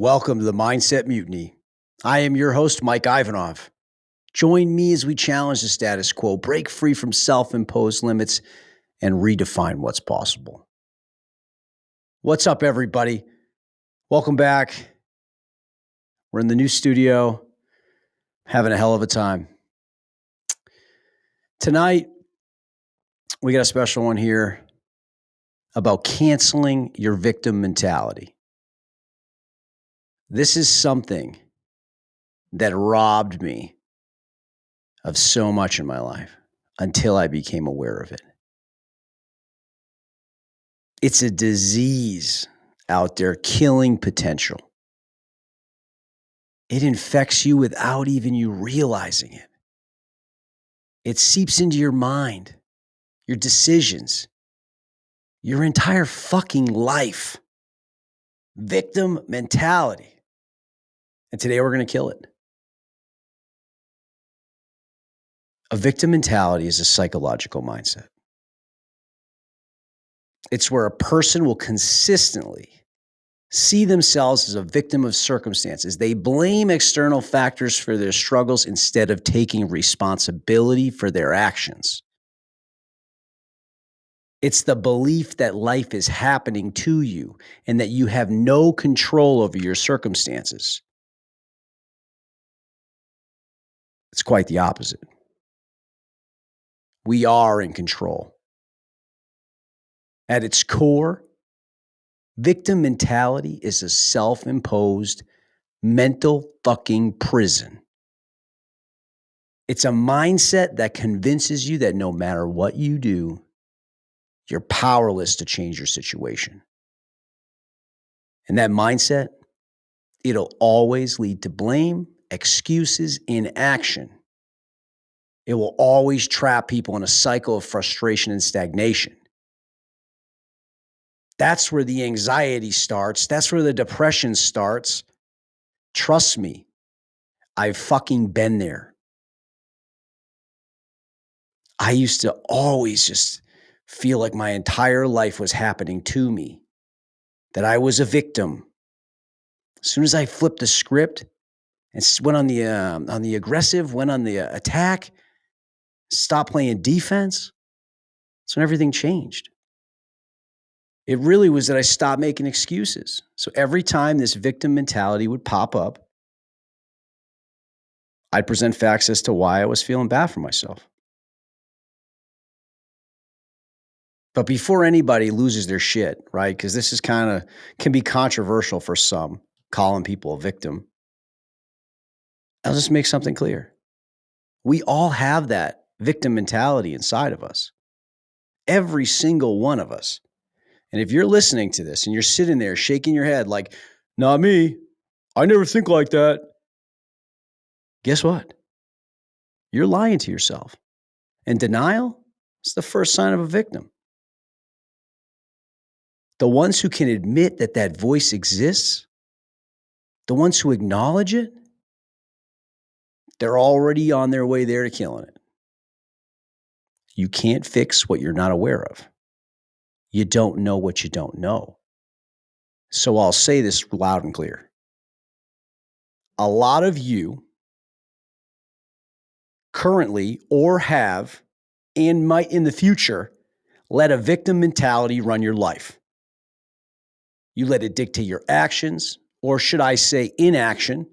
Welcome to the Mindset Mutiny. I am your host, Mike Ivanov. Join me as we challenge the status quo, break free from self-imposed limits, and redefine what's possible. What's up, everybody? Welcome back. We're in the new studio, having a hell of a time. Tonight, we got a special one here about canceling your victim mentality. This is something that robbed me of so much in my life until I became aware of it. It's a disease out there killing potential. It infects you without even you realizing it. It seeps into your mind, your decisions, your entire fucking life. Victim mentality. And today we're going to kill it. A victim mentality is a psychological mindset. It's where a person will consistently see themselves as a victim of circumstances. They blame external factors for their struggles instead of taking responsibility for their actions. It's the belief that life is happening to you and that you have no control over your circumstances. It's quite the opposite. We are in control. At its core, victim mentality is a self-imposed mental fucking prison. It's a mindset that convinces you that no matter what you do, you're powerless to change your situation. And that mindset, it'll always lead to blame, excuses, inaction. It will always trap people in a cycle of frustration and stagnation. That's where the anxiety starts. That's where the depression starts. Trust me, I've fucking been there. I used to always just feel like my entire life was happening to me, that I was a victim. As soon as I flipped the script and went on the aggressive, went on the attack, stopped playing defense, that's when everything changed. It really was that I stopped making excuses. So every time this victim mentality would pop up, I'd present facts as to why I was feeling bad for myself. But before anybody loses their shit, right? Because this is can be controversial for some, calling people a victim. I'll just make something clear. We all have that victim mentality inside of us. Every single one of us. And if you're listening to this and you're sitting there shaking your head like, not me, I never think like that. Guess what? You're lying to yourself. And denial is the first sign of a victim. The ones who can admit that that voice exists, the ones who acknowledge it, they're already on their way there to killing it. You can't fix what you're not aware of. You don't know what you don't know. So I'll say this loud and clear. A lot of you currently or have and might in the future let a victim mentality run your life. You let it dictate your actions, or should I say inaction.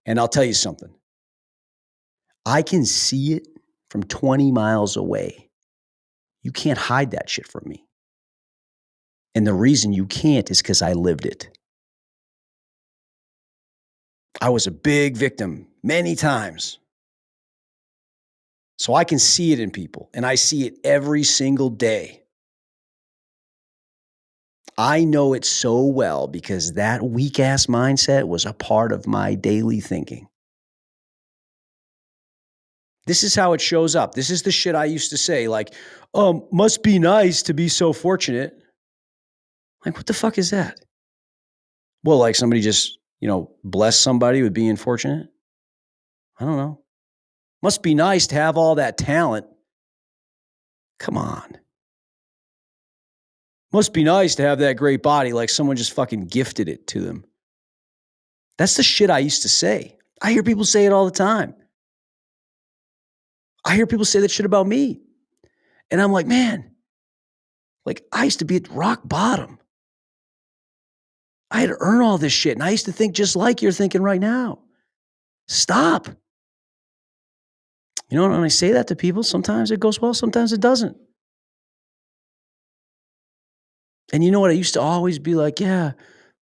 And I'll tell you something. I can see it from 20 miles away. You can't hide that shit from me. And the reason you can't is because I lived it. I was a big victim many times. So I can see it in people, and I see it every single day. I know it so well because that weak-ass mindset was a part of my daily thinking. This is how it shows up. This is the shit I used to say, like, must be nice to be so fortunate. Like, what the fuck is that? Well, like somebody just, bless somebody with being fortunate? I don't know. Must be nice to have all that talent. Come on. Must be nice to have that great body, like someone just fucking gifted it to them. That's the shit I used to say. I hear people say it all the time. I hear people say that shit about me. And I'm like, man, like I used to be at rock bottom. I had to earn all this shit. And I used to think just like you're thinking right now. Stop. You know, when I say that to people, sometimes it goes well, sometimes it doesn't. And you know what? I used to always be like, yeah,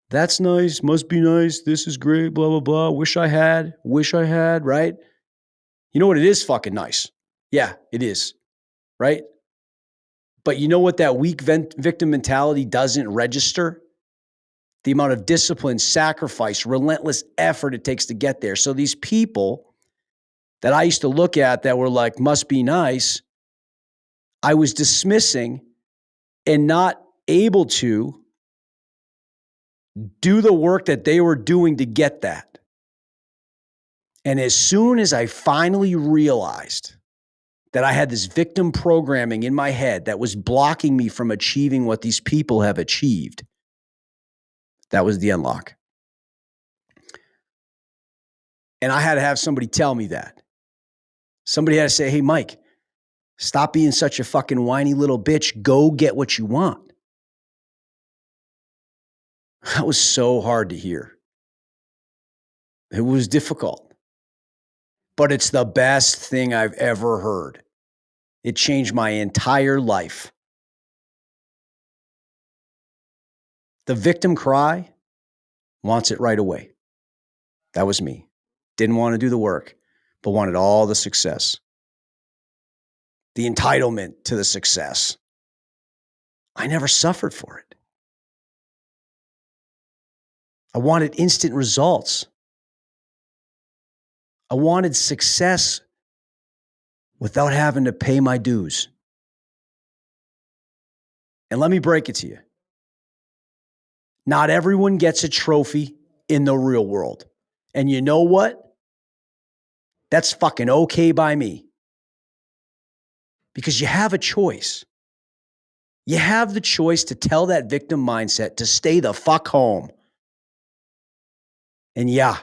that's nice. Must be nice. This is great. Blah, blah, blah. Wish I had, right? You know what? It is fucking nice. Yeah, it is. Right? But you know what that weak victim mentality doesn't register? The amount of discipline, sacrifice, relentless effort it takes to get there. So these people that I used to look at that were like, must be nice, I was dismissing and not able to do the work that they were doing to get that. And as soon as I finally realized that I had this victim programming in my head that was blocking me from achieving what these people have achieved, that was the unlock. And I had to have somebody tell me that. Somebody had to say, hey, Mike, stop being such a fucking whiny little bitch. Go get what you want. That was so hard to hear. It was difficult. But it's the best thing I've ever heard. It changed my entire life. The victim cry wants it right away. That was me. Didn't want to do the work, but wanted all the success. The entitlement to the success. I never suffered for it. I wanted instant results. I wanted success without having to pay my dues. And let me break it to you. Not everyone gets a trophy in the real world. And you know what? That's fucking okay by me. Because you have a choice. You have the choice to tell that victim mindset to stay the fuck home. And yeah,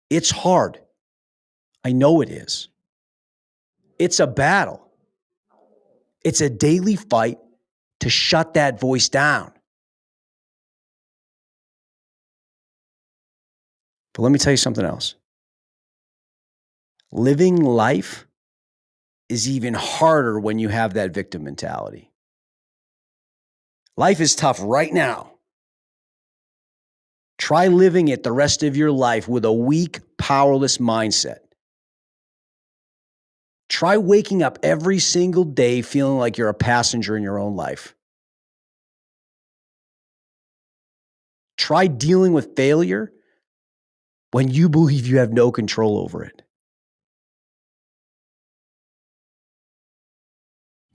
it's hard. I know it is. It's a battle. It's a daily fight to shut that voice down. But let me tell you something else. Living life is even harder when you have that victim mentality. Life is tough right now. Try living it the rest of your life with a weak, powerless mindset. Try waking up every single day feeling like you're a passenger in your own life. Try dealing with failure when you believe you have no control over it.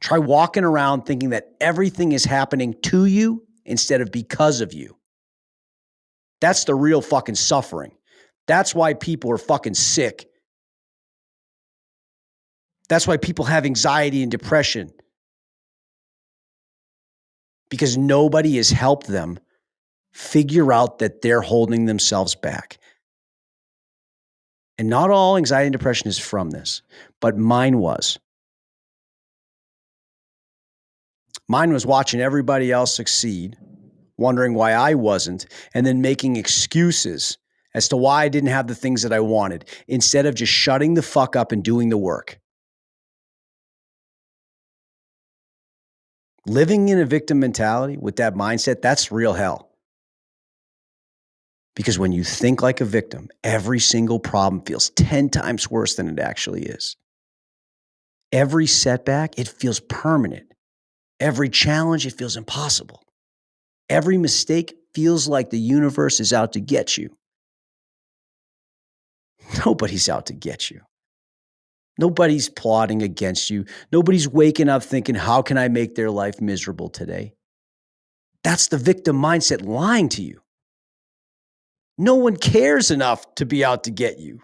Try walking around thinking that everything is happening to you instead of because of you. That's the real fucking suffering. That's why people are fucking sick. That's why people have anxiety and depression. Because nobody has helped them figure out that they're holding themselves back. And not all anxiety and depression is from this, but mine was. Mine was watching everybody else succeed, wondering why I wasn't, and then making excuses as to why I didn't have the things that I wanted, instead of just shutting the fuck up and doing the work. Living in a victim mentality with that mindset, that's real hell. Because when you think like a victim, every single problem feels 10 times worse than it actually is. Every setback, it feels permanent. Every challenge, it feels impossible. Every mistake feels like the universe is out to get you. Nobody's out to get you. Nobody's plotting against you. Nobody's waking up thinking, how can I make their life miserable today? That's the victim mindset lying to you. No one cares enough to be out to get you.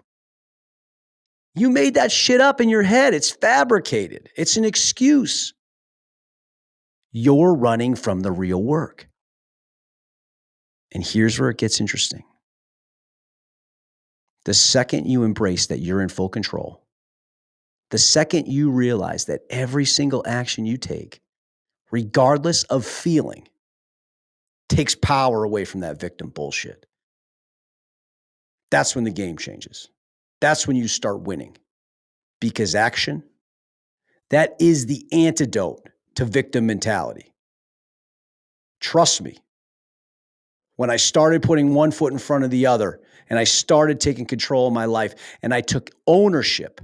You made that shit up in your head. It's fabricated. It's an excuse. You're running from the real work. And here's where it gets interesting. The second you embrace that you're in full control, the second you realize that every single action you take, regardless of feeling, takes power away from that victim bullshit. That's when the game changes. That's when you start winning. Because action, that is the antidote to victim mentality. Trust me. When I started putting one foot in front of the other and I started taking control of my life and I took ownership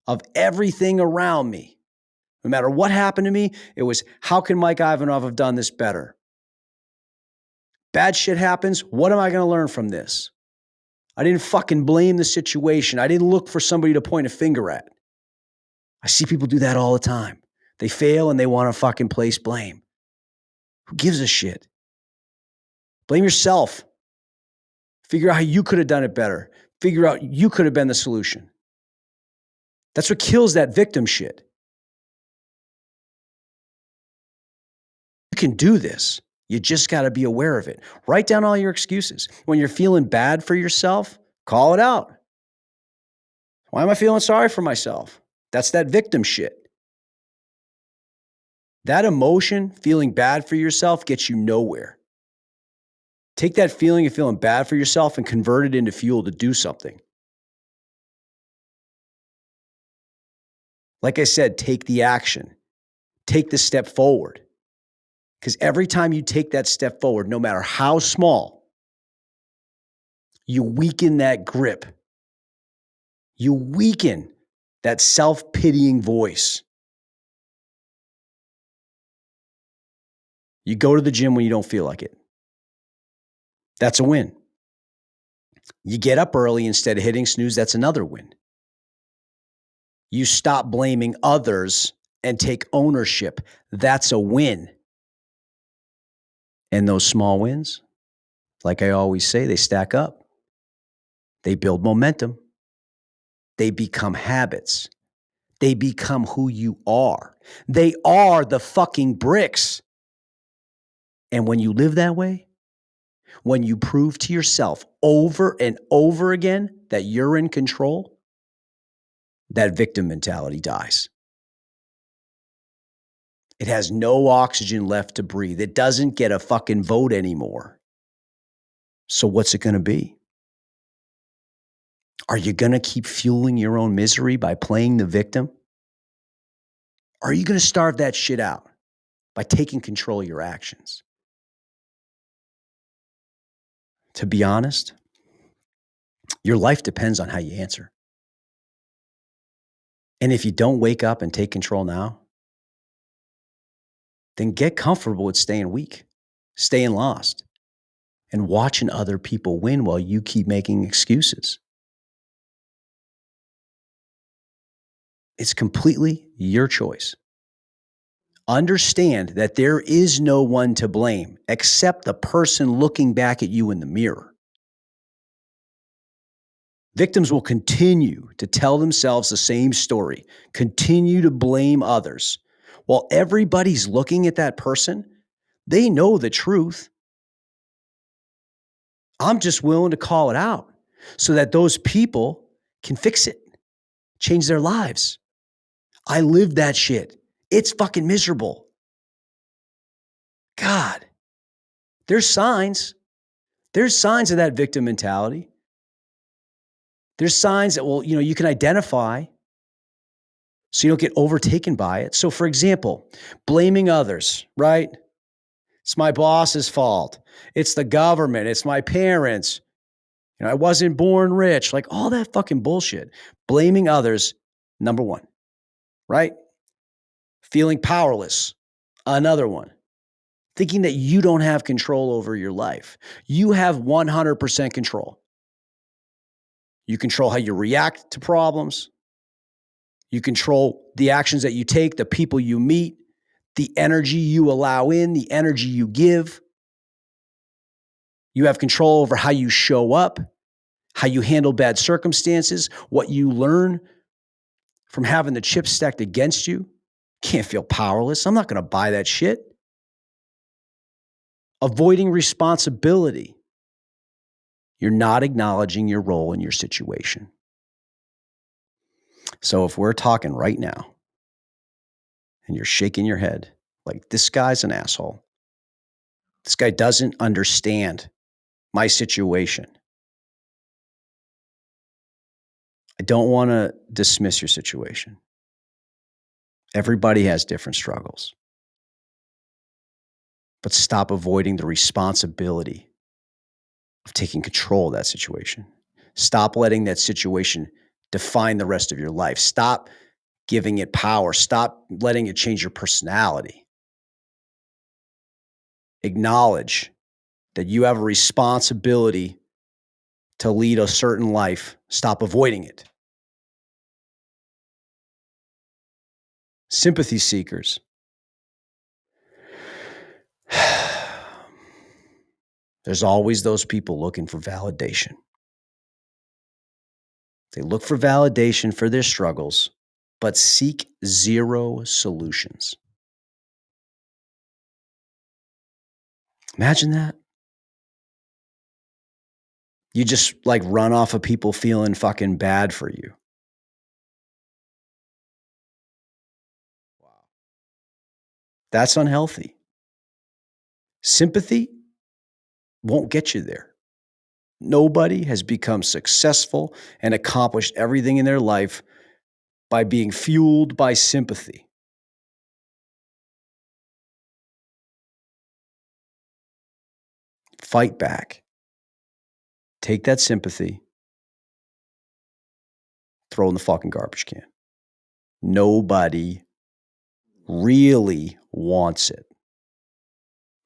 of everything around me, no matter what happened to me, it was, how can Mike Ivanov have done this better? Bad shit happens. What am I going to learn from this? I didn't fucking blame the situation. I didn't look for somebody to point a finger at. I see people do that all the time. They fail and they want to fucking place blame. Who gives a shit? Blame yourself. Figure out how you could have done it better. Figure out you could have been the solution. That's what kills that victim shit. You can do this. You just got to be aware of it. Write down all your excuses. When you're feeling bad for yourself, call it out. Why am I feeling sorry for myself? That's that victim shit. That emotion, feeling bad for yourself, gets you nowhere. Take that feeling of feeling bad for yourself and convert it into fuel to do something. Like I said, take the action. Take the step forward. Because every time you take that step forward, no matter how small, you weaken that grip. You weaken that self-pitying voice. You go to the gym when you don't feel like it. That's a win. You get up early instead of hitting snooze. That's another win. You stop blaming others and take ownership. That's a win. And those small wins, like I always say, they stack up. They build momentum. They become habits. They become who you are. They are the fucking bricks. And when you live that way, when you prove to yourself over and over again that you're in control, that victim mentality dies. It has no oxygen left to breathe. It doesn't get a fucking vote anymore. So what's it going to be? Are you going to keep fueling your own misery by playing the victim? Or are you going to starve that shit out by taking control of your actions? To be honest, your life depends on how you answer. And if you don't wake up and take control now, then get comfortable with staying weak, staying lost, and watching other people win while you keep making excuses. It's completely your choice. Understand that there is no one to blame except the person looking back at you in the mirror. Victims will continue to tell themselves the same story, continue to blame others. While everybody's looking at that person, they know the truth. I'm just willing to call it out so that those people can fix it, change their lives. I lived that shit. It's fucking miserable. God, there's signs. There's signs of that victim mentality. There's signs that, well, you can identify so you don't get overtaken by it. So for example, blaming others, right? It's my boss's fault. It's the government. It's my parents. I wasn't born rich. Like all that fucking bullshit. Blaming others, number one, right? Feeling powerless, another one. Thinking that you don't have control over your life. You have 100% control. You control how you react to problems. You control the actions that you take, the people you meet, the energy you allow in, the energy you give. You have control over how you show up, how you handle bad circumstances, what you learn from having the chips stacked against you. Can't feel powerless. I'm not going to buy that shit. Avoiding responsibility. You're not acknowledging your role in your situation. So if we're talking right now and you're shaking your head like, this guy's an asshole, this guy doesn't understand my situation, I don't want to dismiss your situation. Everybody has different struggles. But stop avoiding the responsibility of taking control of that situation. Stop letting that situation define the rest of your life. Stop giving it power. Stop letting it change your personality. Acknowledge that you have a responsibility to lead a certain life. Stop avoiding it. Sympathy seekers. There's always those people looking for validation. They look for validation for their struggles, but seek zero solutions. Imagine that. You just like run off of people feeling fucking bad for you. Wow. That's unhealthy. Sympathy won't get you there. Nobody has become successful and accomplished everything in their life by being fueled by sympathy. Fight back. Take that sympathy, throw in the fucking garbage can. Nobody really wants it.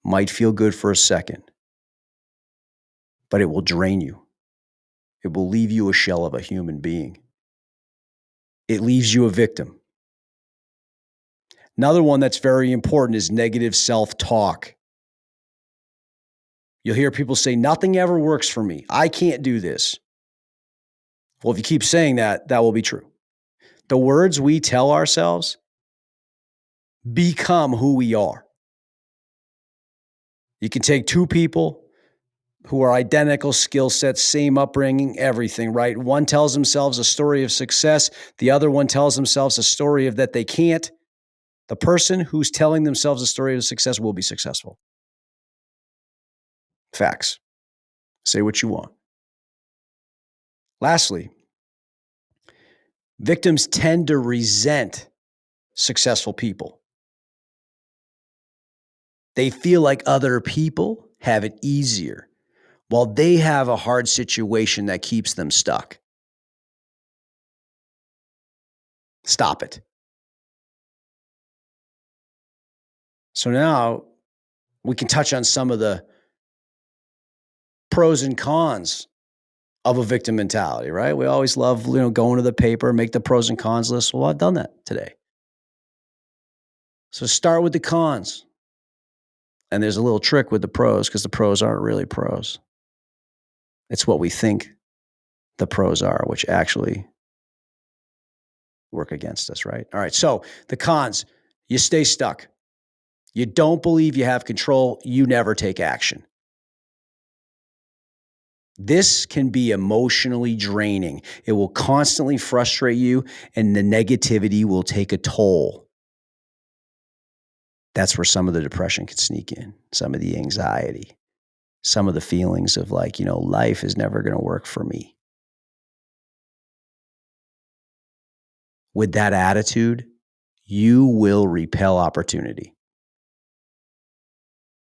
Might feel good for a second, but it will drain you. It will leave you a shell of a human being. It leaves you a victim. Another one that's very important is negative self-talk. You'll hear people say, nothing ever works for me. I can't do this. Well, if you keep saying that, that will be true. The words we tell ourselves become who we are. You can take two people who are identical skill sets, same upbringing, everything, right? One tells themselves a story of success. The other one tells themselves a story of that they can't. The person who's telling themselves a story of success will be successful. Facts. Say what you want. Lastly, victims tend to resent successful people. They feel like other people have it easier while they have a hard situation that keeps them stuck. Stop it. So now we can touch on some of the pros and cons of a victim mentality, right? We always love, going to the paper, make the pros and cons list. Well, I've done that today. So start with the cons. And there's a little trick with the pros because the pros aren't really pros. It's what we think the pros are, which actually work against us, right? All right. So the cons, you stay stuck. You don't believe you have control. You never take action. This can be emotionally draining. It will constantly frustrate you, and the negativity will take a toll. That's where some of the depression can sneak in, some of the anxiety, some of the feelings of like, life is never going to work for me. With that attitude, you will repel opportunity.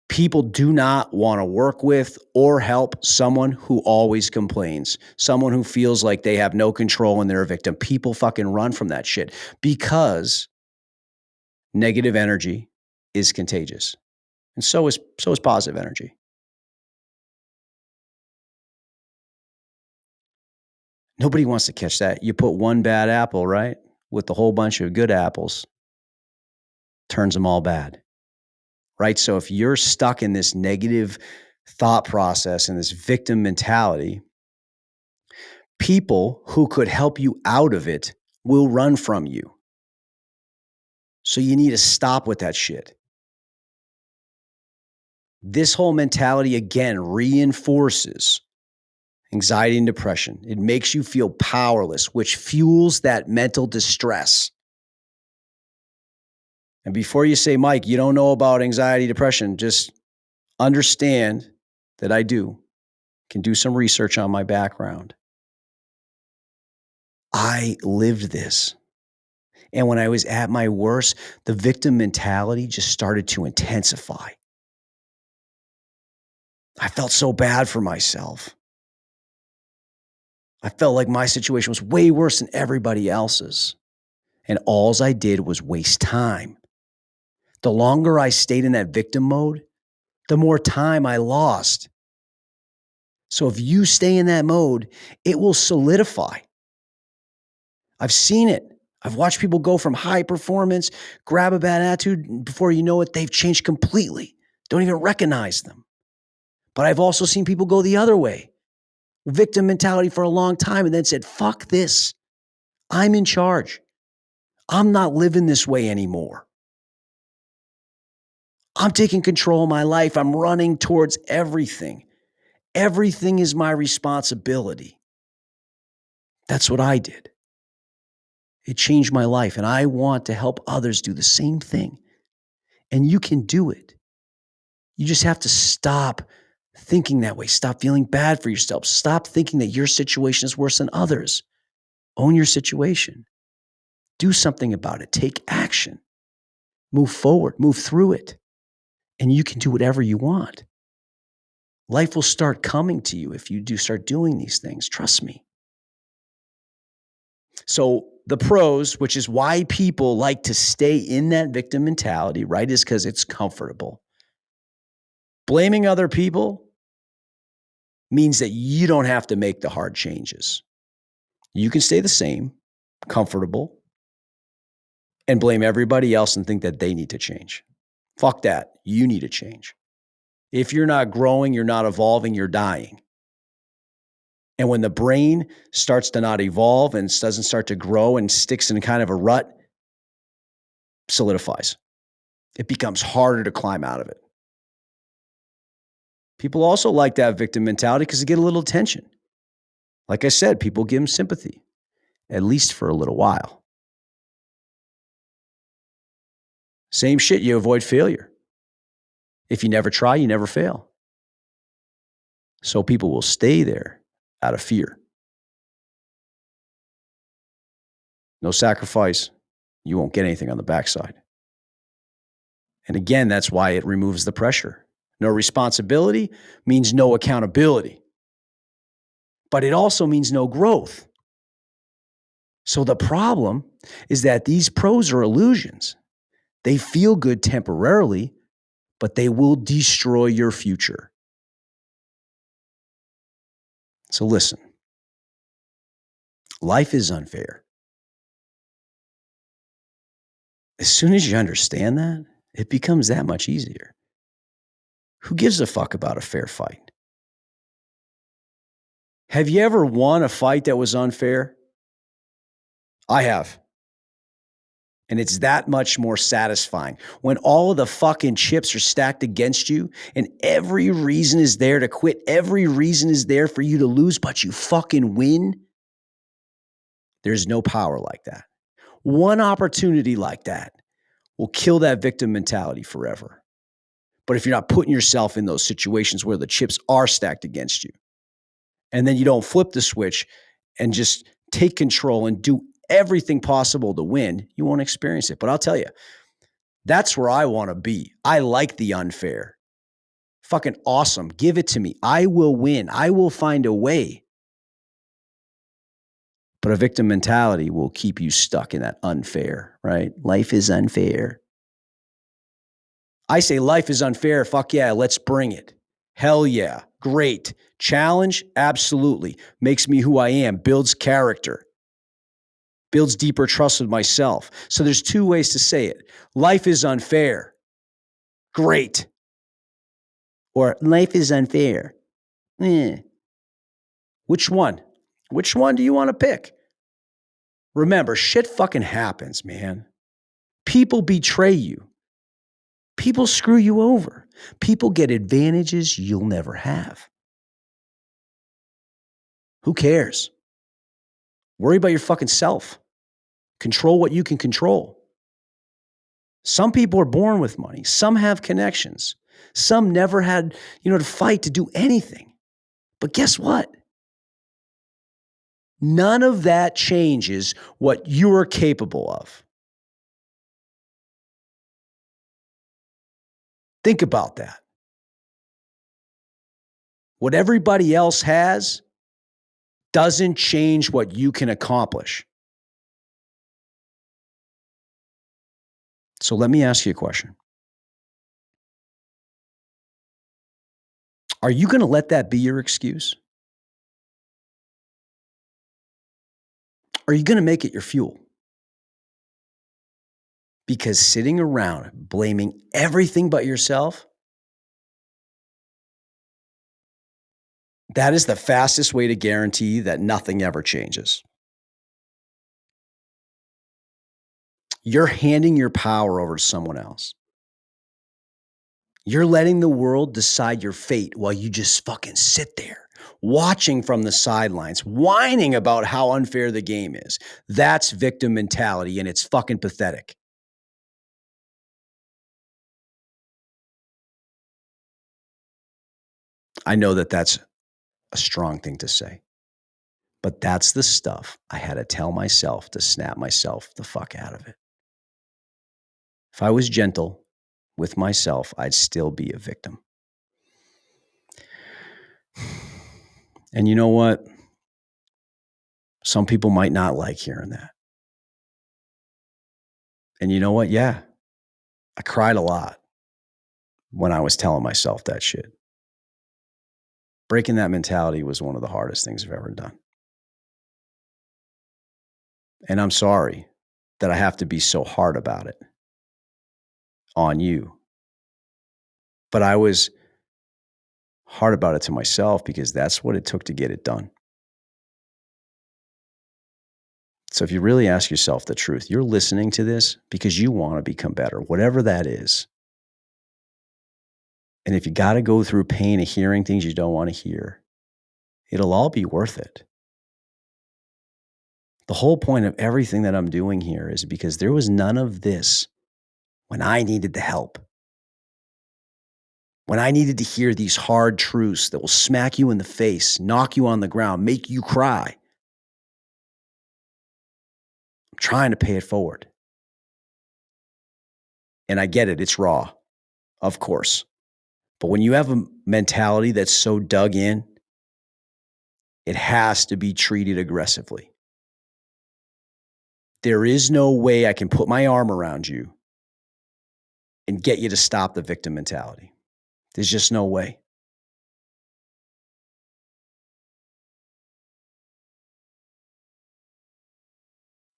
People do not want to work with or help someone who always complains, someone who feels like they have no control and they're a victim. People fucking run from that shit because negative energy is contagious. And so is positive energy. Nobody wants to catch that. You put one bad apple, right, with a whole bunch of good apples, turns them all bad. Right? So if you're stuck in this negative thought process and this victim mentality, people who could help you out of it will run from you. So you need to stop with that shit. This whole mentality, again, reinforces Anxiety and depression. It makes you feel powerless, which fuels that mental distress. And before you say, Mike, you don't know about anxiety, depression, just understand that I do. Can do some research on my background. I lived this. And when I was at my worst, the victim mentality just started to intensify. I felt so bad for myself. I felt like my situation was way worse than everybody else's. And all I did was waste time. The longer I stayed in that victim mode, the more time I lost. So if you stay in that mode, it will solidify. I've seen it. I've watched people go from high performance, grab a bad attitude, and before you know it, they've changed completely. Don't even recognize them. But I've also seen people go the other way. Victim mentality for a long time and then said, fuck this. I'm in charge. I'm not living this way anymore. I'm taking control of my life. I'm running towards everything. Everything is my responsibility. That's what I did. It changed my life, and I want to help others do the same thing. And you can do it. You just have to stop thinking that way. Stop feeling bad for yourself. Stop thinking that your situation is worse than others. Own your situation. Do something about it. Take action. Move forward. Move through it. And you can do whatever you want. Life will start coming to you if you do start doing these things. Trust me. So the pros, which is why people like to stay in that victim mentality, right, is because it's comfortable. Blaming other people means that you don't have to make the hard changes. You can stay the same, comfortable, and blame everybody else and think that they need to change. Fuck that. You need to change. If you're not growing, you're not evolving, you're dying. And when the brain starts to not evolve and doesn't start to grow and sticks in kind of a rut, solidifies. It becomes harder to climb out of it. People also like that victim mentality because they get a little attention. Like I said, people give them sympathy, at least for a little while. Same shit, you avoid failure. If you never try, you never fail. So people will stay there out of fear. No sacrifice, you won't get anything on the backside. And again, that's why it removes the pressure. No responsibility means no accountability. But it also means no growth. So the problem is that these pros are illusions. They feel good temporarily, but they will destroy your future. So listen, life is unfair. As soon as you understand that, it becomes that much easier. Who gives a fuck about a fair fight? Have you ever won a fight that was unfair? I have. And it's that much more satisfying when all of the fucking chips are stacked against you and every reason is there to quit. Every reason is there for you to lose, but you fucking win. There's no power like that. One opportunity like that will kill that victim mentality forever. But if you're not putting yourself in those situations where the chips are stacked against you, and then you don't flip the switch and just take control and do everything possible to win, you won't experience it. But I'll tell you, that's where I want to be. I like the unfair. Fucking awesome. Give it to me. I will win. I will find a way. But a victim mentality will keep you stuck in that unfair, right? Life is unfair. I say life is unfair. Fuck yeah, let's bring it. Hell yeah. Great. Challenge? Absolutely. Makes me who I am. Builds character. Builds deeper trust with myself. So there's two ways to say it. Life is unfair. Great. Or life is unfair. Which one? Which one do you want to pick? Remember, shit fucking happens, man. People betray you. People screw you over. People get advantages you'll never have. Who cares? Worry about your fucking self. Control what you can control. Some people are born with money. Some have connections. Some never had, to fight to do anything. But guess what? None of that changes what you are capable of. Think about that. What everybody else has doesn't change what you can accomplish. So let me ask you a question. Are you going to let that be your excuse? Or are you going to make it your fuel? Because sitting around blaming everything but yourself, that is the fastest way to guarantee that nothing ever changes. You're handing your power over to someone else. You're letting the world decide your fate while you just fucking sit there, watching from the sidelines, whining about how unfair the game is. That's victim mentality, and it's fucking pathetic. I know that that's a strong thing to say, but that's the stuff I had to tell myself to snap myself the fuck out of it. If I was gentle with myself, I'd still be a victim. And you know what? Some people might not like hearing that. And you know what? Yeah, I cried a lot when I was telling myself that shit. Breaking that mentality was one of the hardest things I've ever done. And I'm sorry that I have to be so hard about it on you. But I was hard about it to myself because that's what it took to get it done. So if you really ask yourself the truth, you're listening to this because you want to become better, whatever that is. And if you got to go through pain of hearing things you don't want to hear, it'll all be worth it. The whole point of everything that I'm doing here is because there was none of this when I needed the help. When I needed to hear these hard truths that will smack you in the face, knock you on the ground, make you cry. I'm trying to pay it forward. And I get it, it's raw, of course. But when you have a mentality that's so dug in, it has to be treated aggressively. There is no way I can put my arm around you and get you to stop the victim mentality. There's just no way.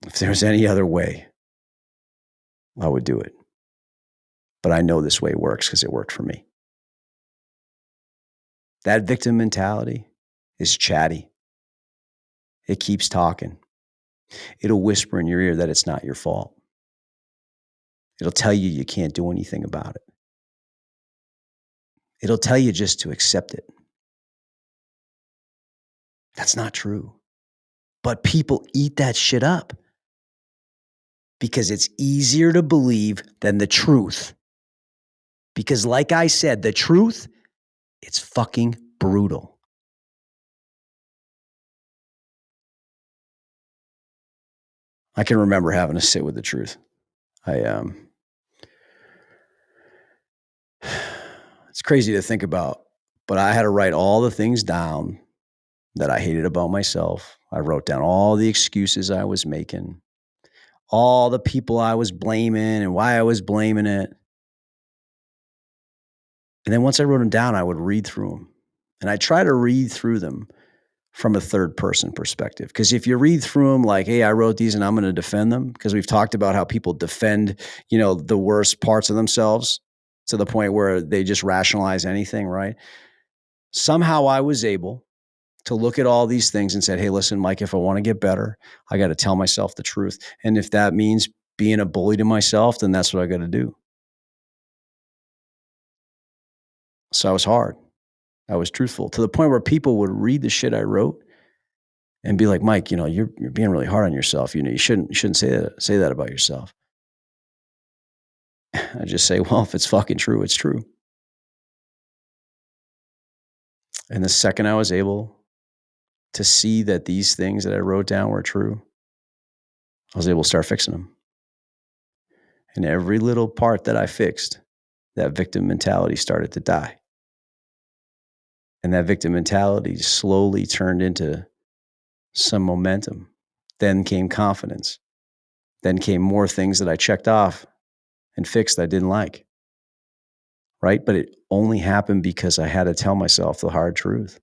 If there was any other way, I would do it. But I know this way works because it worked for me. That victim mentality is chatty. It keeps talking. It'll whisper in your ear that it's not your fault. It'll tell you you can't do anything about it. It'll tell you just to accept it. That's not true. But people eat that shit up because it's easier to believe than the truth. Because like I said, the truth, it's fucking brutal. I can remember having to sit with the truth. It's crazy to think about, but I had to write all the things down that I hated about myself. I wrote down all the excuses I was making, all the people I was blaming and why I was blaming it. And then once I wrote them down, I would read through them. And I try to read through them from a third person perspective. Because if you read through them like, hey, I wrote these and I'm going to defend them, because we've talked about how people defend, the worst parts of themselves to the point where they just rationalize anything, right? Somehow I was able to look at all these things and said, hey, listen, Mike, if I want to get better, I got to tell myself the truth. And if that means being a bully to myself, then that's what I got to do. So I was hard. I was truthful to the point where people would read the shit I wrote and be like, Mike, you're being really hard on yourself. You shouldn't say that about yourself. I just say, well, if it's fucking true, it's true. And the second I was able to see that these things that I wrote down were true, I was able to start fixing them. And every little part that I fixed, that victim mentality started to die. And that victim mentality slowly turned into some momentum. Then came confidence. Then came more things that I checked off and fixed that I didn't like. Right? But it only happened because I had to tell myself the hard truth,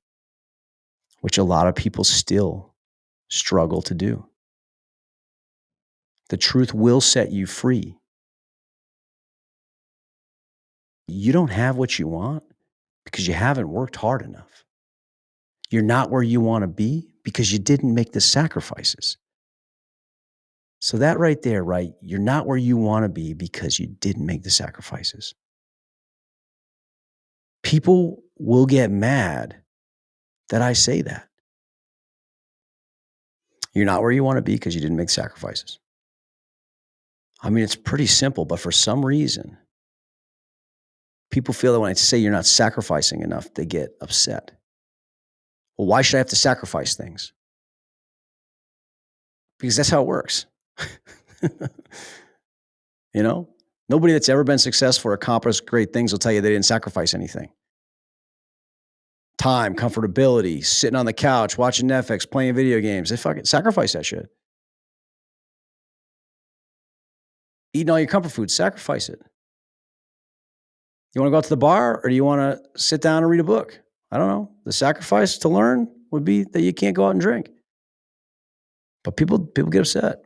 which a lot of people still struggle to do. The truth will set you free. You don't have what you want because you haven't worked hard enough. You're not where you want to be because you didn't make the sacrifices. So that right there, right? You're not where you want to be because you didn't make the sacrifices. People will get mad that I say that. You're not where you want to be because you didn't make sacrifices. I mean, it's pretty simple, but for some reason, people feel that when I say you're not sacrificing enough, they get upset. Well, why should I have to sacrifice things? Because that's how it works. Nobody that's ever been successful or accomplished great things will tell you they didn't sacrifice anything. Time, comfortability, sitting on the couch, watching Netflix, playing video games. They fucking sacrifice that shit. Eating all your comfort food, sacrifice it. You want to go out to the bar or do you want to sit down and read a book? I don't know. The sacrifice to learn would be that you can't go out and drink. But people get upset,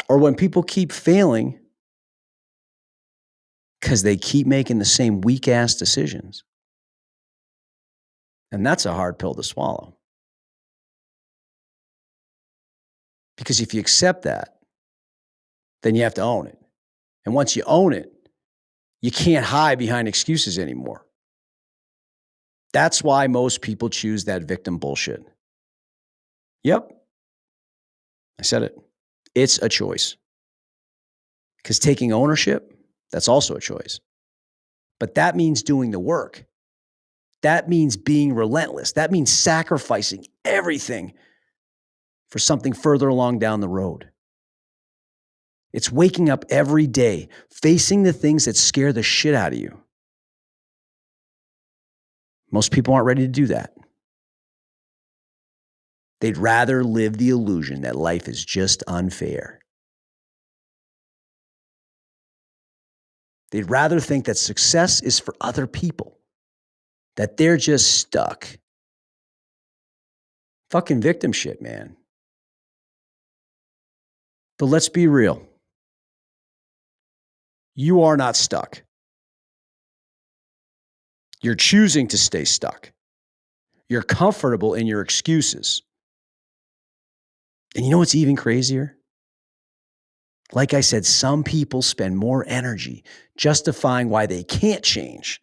Or when people keep failing because they keep making the same weak-ass decisions. And that's a hard pill to swallow. Because if you accept that, then you have to own it. And once you own it, you can't hide behind excuses anymore. That's why most people choose that victim bullshit. Yep. I said it. It's a choice. Because taking ownership, that's also a choice. But that means doing the work. That means being relentless. That means sacrificing everything for something further along down the road. It's waking up every day, facing the things that scare the shit out of you. Most people aren't ready to do that. They'd rather live the illusion that life is just unfair. They'd rather think that success is for other people, that they're just stuck. Fucking victim shit, man. But let's be real. You are not stuck. You're choosing to stay stuck. You're comfortable in your excuses. And you know what's even crazier? Like I said, some people spend more energy justifying why they can't change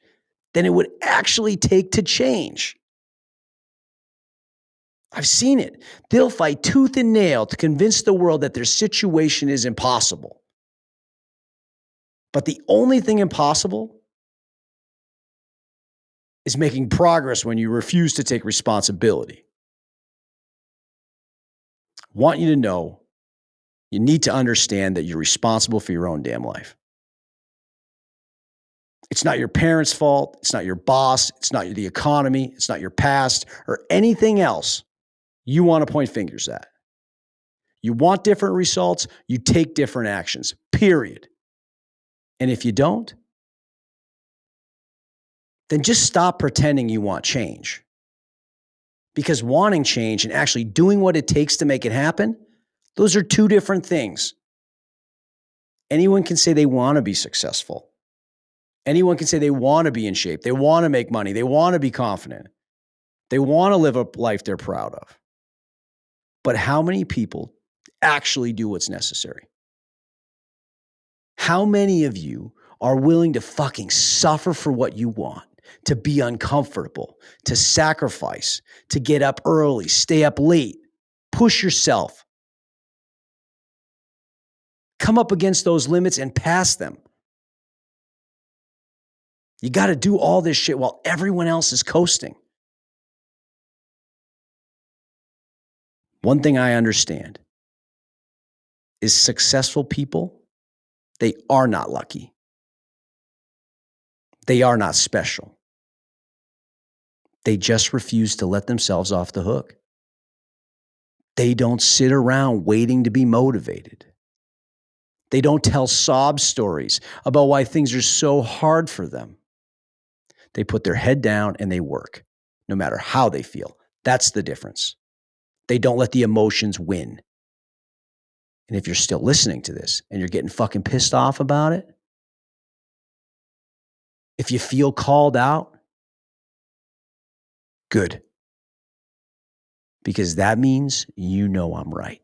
than it would actually take to change. I've seen it. They'll fight tooth and nail to convince the world that their situation is impossible. But the only thing impossible is making progress when you refuse to take responsibility. I want you to know, you need to understand that you're responsible for your own damn life. It's not your parents' fault. It's not your boss. It's not the economy. It's not your past or anything else you want to point fingers at. You want different results, you take different actions, period. And if you don't, then just stop pretending you want change. Because wanting change and actually doing what it takes to make it happen, those are two different things. Anyone can say they want to be successful. Anyone can say they want to be in shape. They want to make money. They want to be confident. They want to live a life they're proud of. But how many people actually do what's necessary? How many of you are willing to fucking suffer for what you want? to be uncomfortable, to sacrifice, to get up early, stay up late, push yourself, come up against those limits and pass them. You got to do all this shit while everyone else is coasting. One thing I understand is successful people, they are not lucky. They are not special. They just refuse to let themselves off the hook. They don't sit around waiting to be motivated. They don't tell sob stories about why things are so hard for them. They put their head down and they work, no matter how they feel. That's the difference. They don't let the emotions win. And if you're still listening to this and you're getting fucking pissed off about it, if you feel called out, good. Because that means you know I'm right.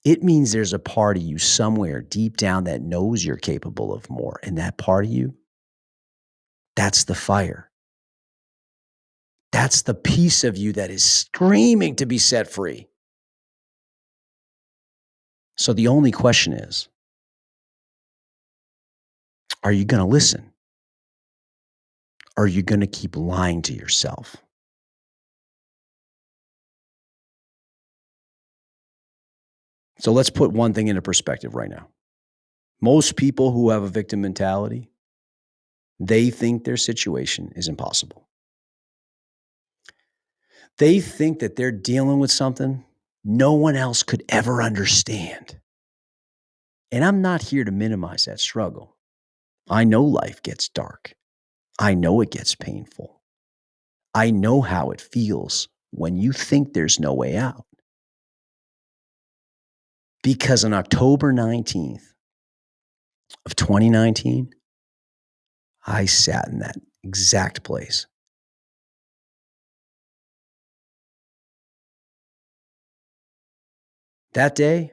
It means there's a part of you somewhere deep down that knows you're capable of more. And that part of you, that's the fire. That's the piece of you that is screaming to be set free. So the only question is, are you going to listen? Or are you going to keep lying to yourself? So let's put one thing into perspective right now. Most people who have a victim mentality, they think their situation is impossible. They think that they're dealing with something no one else could ever understand. And I'm not here to minimize that struggle. I know life gets dark. I know it gets painful. I know how it feels when you think there's no way out. Because on October 19th of 2019, I sat in that exact place. That day,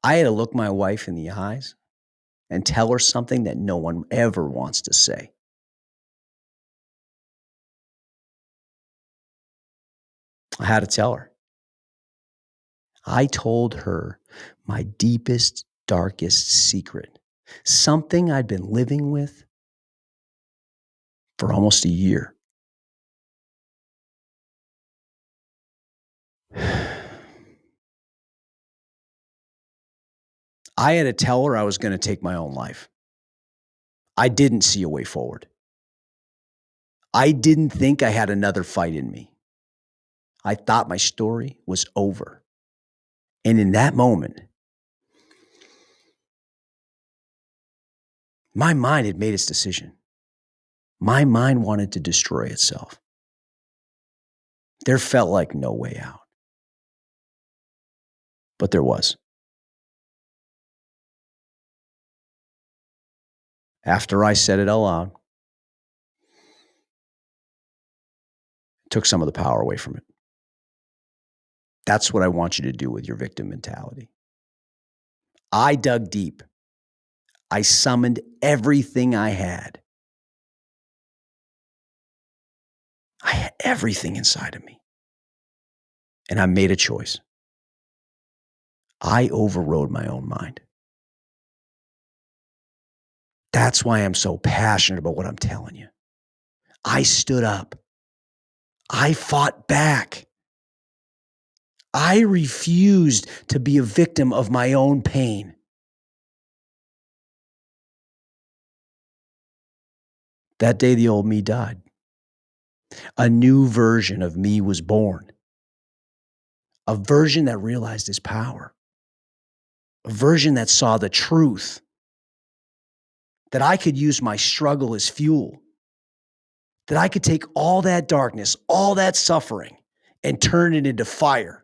I had to look my wife in the eyes and tell her something that no one ever wants to say. I had to tell her. I told her my deepest, darkest secret, something I'd been living with for almost a year. I had to tell her I was going to take my own life. I didn't see a way forward. I didn't think I had another fight in me. I thought my story was over. And in that moment, my mind had made its decision. My mind wanted to destroy itself. There felt like no way out. But there was. After I said it out loud, it took some of the power away from it. That's what I want you to do with your victim mentality. I dug deep. I summoned everything I had. I had everything inside of me. And I made a choice. I overrode my own mind. That's why I'm so passionate about what I'm telling you. I stood up. I fought back. I refused to be a victim of my own pain. That day, the old me died. A new version of me was born. A version that realized its power. A version that saw the truth. That I could use my struggle as fuel. That I could take all that darkness, all that suffering, and turn it into fire.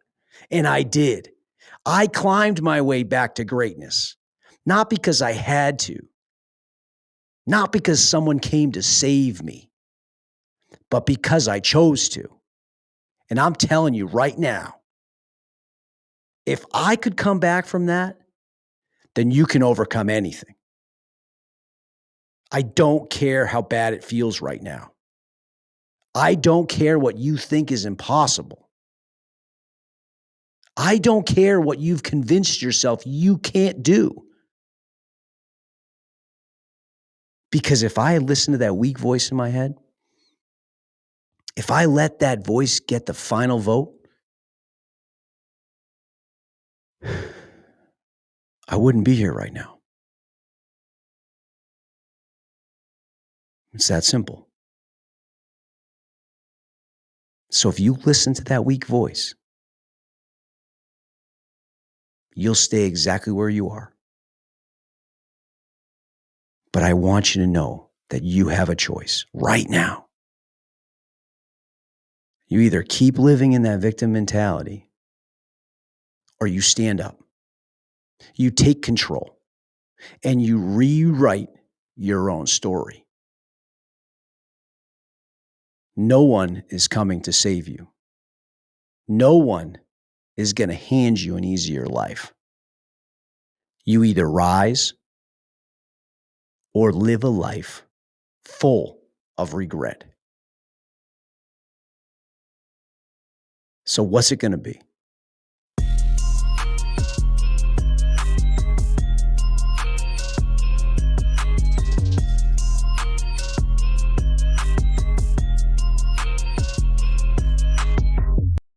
And I did. I climbed my way back to greatness. Not because I had to. Not because someone came to save me. But because I chose to. And I'm telling you right now, if I could come back from that, then you can overcome anything. I don't care how bad it feels right now. I don't care what you think is impossible. I don't care what you've convinced yourself you can't do. Because if I listen to that weak voice in my head, if I let that voice get the final vote, I wouldn't be here right now. It's that simple. So if you listen to that weak voice, you'll stay exactly where you are. But I want you to know that you have a choice right now. You either keep living in that victim mentality or you stand up. You take control and you rewrite your own story. No one is coming to save you. No one is going to hand you an easier life. You either rise or live a life full of regret. So what's it going to be?